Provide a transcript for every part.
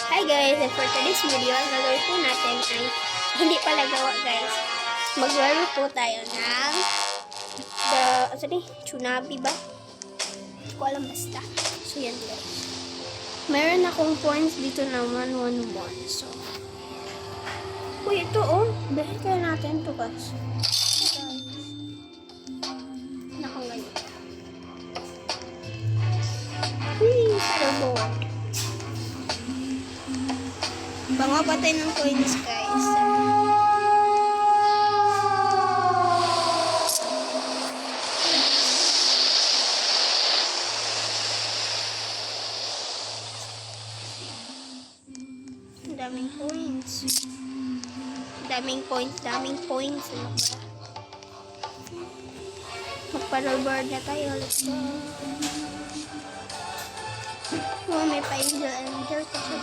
Hi guys, and for today's video, ang gagawin po natin ay hindi pala gawa guys. Maglaro po tayo ng Tsunabi ba? Hindi ko alam basta. So yan guys. Meron akong points dito na 111. So, uy, ito oh. Dahil kaya natin ito guys. Nakangayon. Uy, paddleboard. Bango pa tayo ng coins, guys. Daming coins. Daming points. Ano ba? Mag-paddleboard na tayo. Let's go. Oh, may pa-angel pa siya.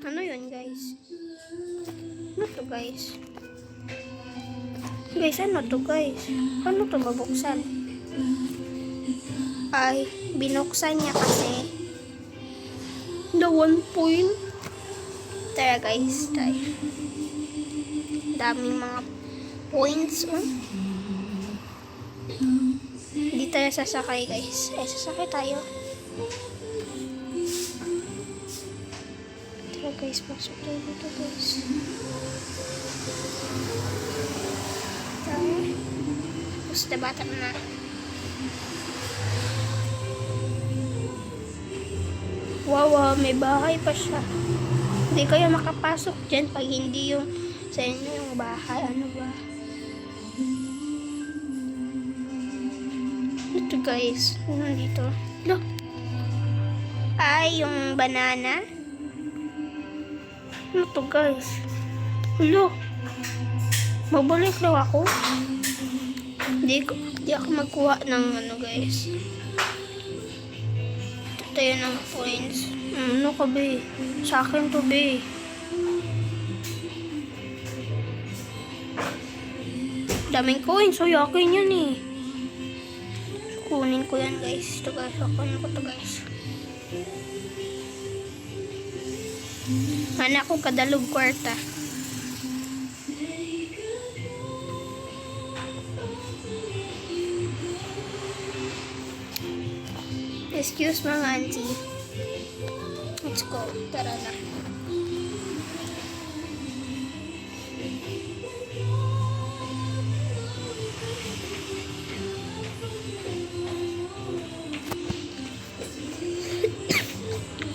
Ano yun guys? Ano to guys? Guys, ano to guys? Paano to mabuksan? Ay, binuksan niya kasi the 1 point. Tara guys, tayo. Daming mga points. Hindi tayo sasakay guys. Sasakay tayo. Tara guys, pasok tayo dito guys. Tara. Basta bata na. Wow, may bahay pa siya. Hindi kayo makapasok dyan pag hindi yung sa inyo yung bahay. Ano ba? Ito guys. Ano dito? Look. Ay, yung banana. Ano to guys? Look. Magbalik daw ako. Hindi ako magkuha ng ano guys. Ito tayo ng points. Ano ka be? Sa akin to be. Daming coins. So, yakin yun eh. Kunin ko yan guys. Ito guys. Kunin ko to guys. Anak ko kadalog kwarta. Excuse mga auntie. Let's go. Tara na.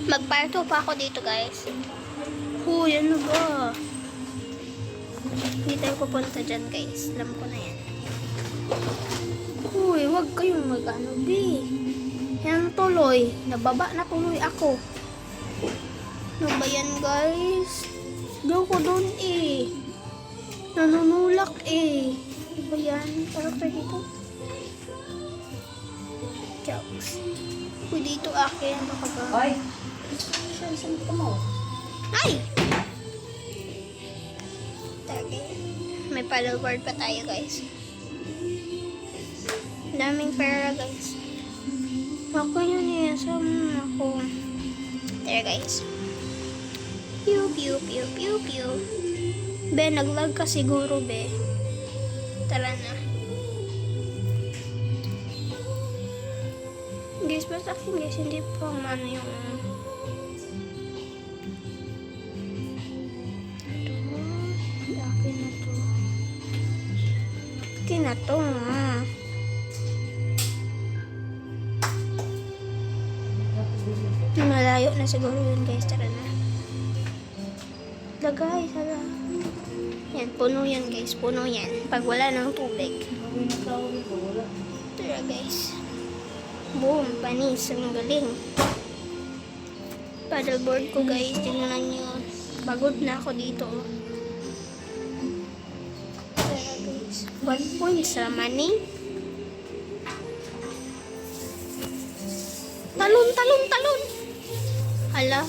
Magparto pa ako dito guys. Uy, ano ba? Hindi tayo pupunta dyan guys. Alam ko na yan. Uy, wag kayong mag-ano be. Yan tuloy. Nababa na tuloy ako. Ano ba yan guys? Go ko doon eh. Nanunulak eh. Ano ba yan? Tara tayo dito. Jokes. Uy, dito akin. Ano ka ba? Ay! Saan ka mo? Ay! Tagay. May paddleboard pa tayo guys. Daming pera guys. Ako yun eh. Saan ako? Tara guys. Pew pew pew pew pew. Be, naglag ka siguro be. Tara na. Guys, basta akin guys. Hindi pa ano yung na to nga. Malayo na siguro yun guys. Tara na. Lagay. Hala. Yan. Puno yan guys. Puno yan. Pag wala ng tubig. Tara guys. Boom. Panis. Ang galing. Paddleboard ko guys. Tingnan nyo. Pagod na ako dito. 1 point sa money. Talon. Hala.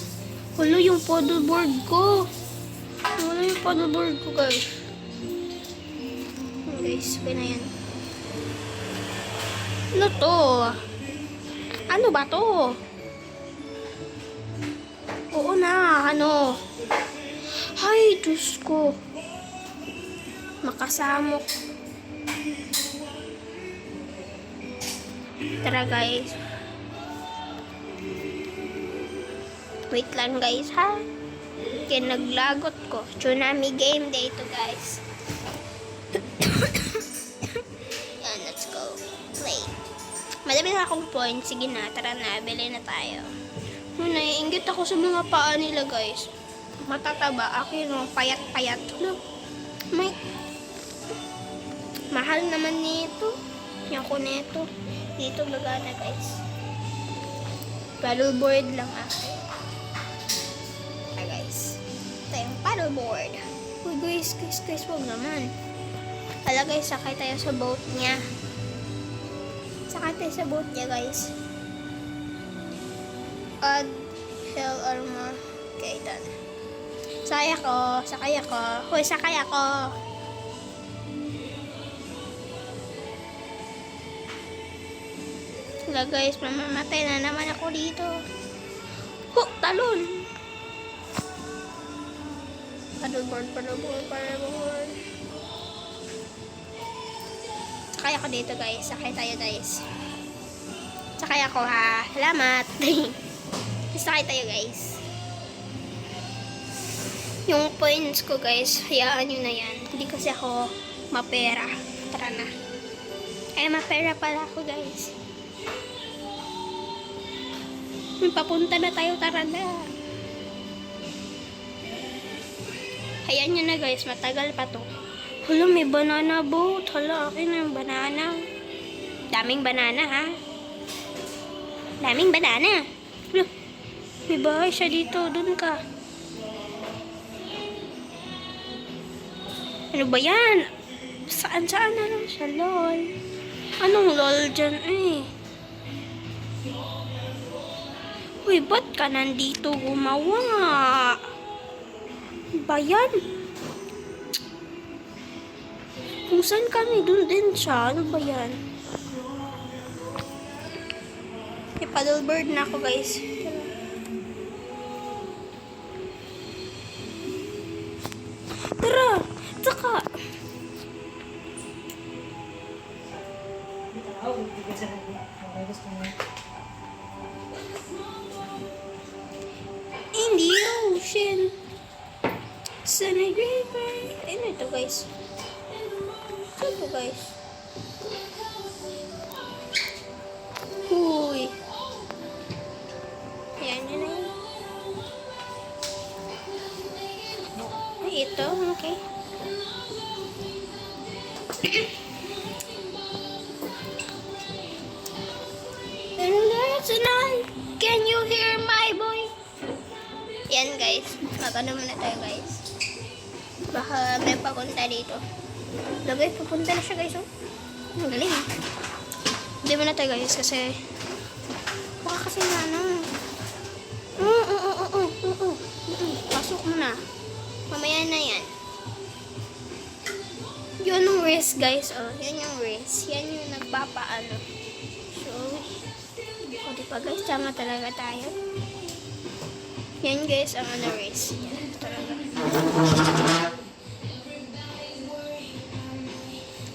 Wala yung paddleboard ko. Wala yung paddleboard ko guys. Guys, okay na yan. Ano to? Ano ba to? Oo na, ano? Ay, Diyos ko. Makasamok. Tara guys. Wait lang guys ha. Kaya naglagot ko. Tsunami game day to guys. Yan, let's go. Play. Madami na akong points. Sige na, tara na. Bili na tayo. Naiinggit ako sa mga paa nila guys. Matataba. Ako yun, payat-payat. No? May mahal naman nito. Yung ko nito. Dito magana guys. Paddleboard lang ako. Guys. Ito yung paddleboard. Uy guys, wag naman. Hala guys, sakay tayo sa boat niya. Sakay tayo sa boat niya guys. Add hell armor. Okay, done. Sakay ako. Hoy, sakay ako. Hala guys, mamamatay na naman ako dito. Talon! Paddleboard. Sakay ako dito guys. Sakay tayo guys. Sakay ako ha. Salamat. Sakay tayo guys. Yung points ko guys, hayaan nyo na yan. Hindi kasi ako mapera. Tara na. Ay, mapera pala ako guys. May papunta na tayo, tara na. Hayaan nyo na guys, matagal pa to. Hala, may banana boat. Hala, akin na yung banana. Daming banana ha. Daming banana. Hala, may bahay siya dito. Doon ka. Ano ba yan? Saan na lang siya, lol? Anong lol dyan eh? Uy, ba't ka nandito gumawa? Ba yan? Kung saan kami, dun din siya. Ano ba yan? May paddleboard na ako guys. Tara! Tsaka! Hindi ocean. Sunny river. Ano ito guys? Ano ito guys? Huy. Ayan yun na yun. Ay, ito. Okay. Can you hear my boy? Yan guys. Magano muna tayo guys. Baka may papunta dito. Lagay, papunta na siya guys. Oh. Ang galing. Hindi muna tayo guys kasi baka kasi na ano. Pasok mo na. Mamaya na yan. Yun yung race guys. Oh, yan yung race. Yan yung nagpapaano. So, o diba guys, tama talaga tayo. Yan guys, ang ano race. Yan talaga.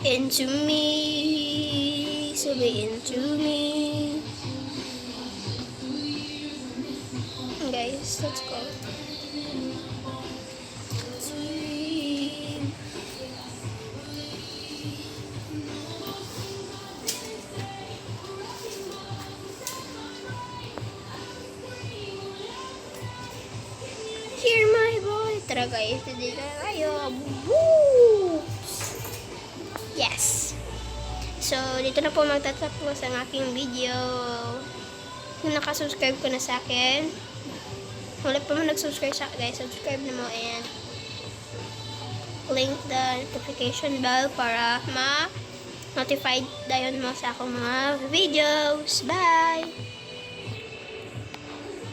Into me. Sabi into me. Guys, let's go. Here my boy. Tara guys, dito na tayo. Woo! Yes. So, dito na po magtatapos ang aking video. Kung nakasubscribe ko na sa akin, wala pa man nag-subscribe sa guys, subscribe na mo and link the notification bell para ma-notified dayon mo sa akong mga videos. Bye!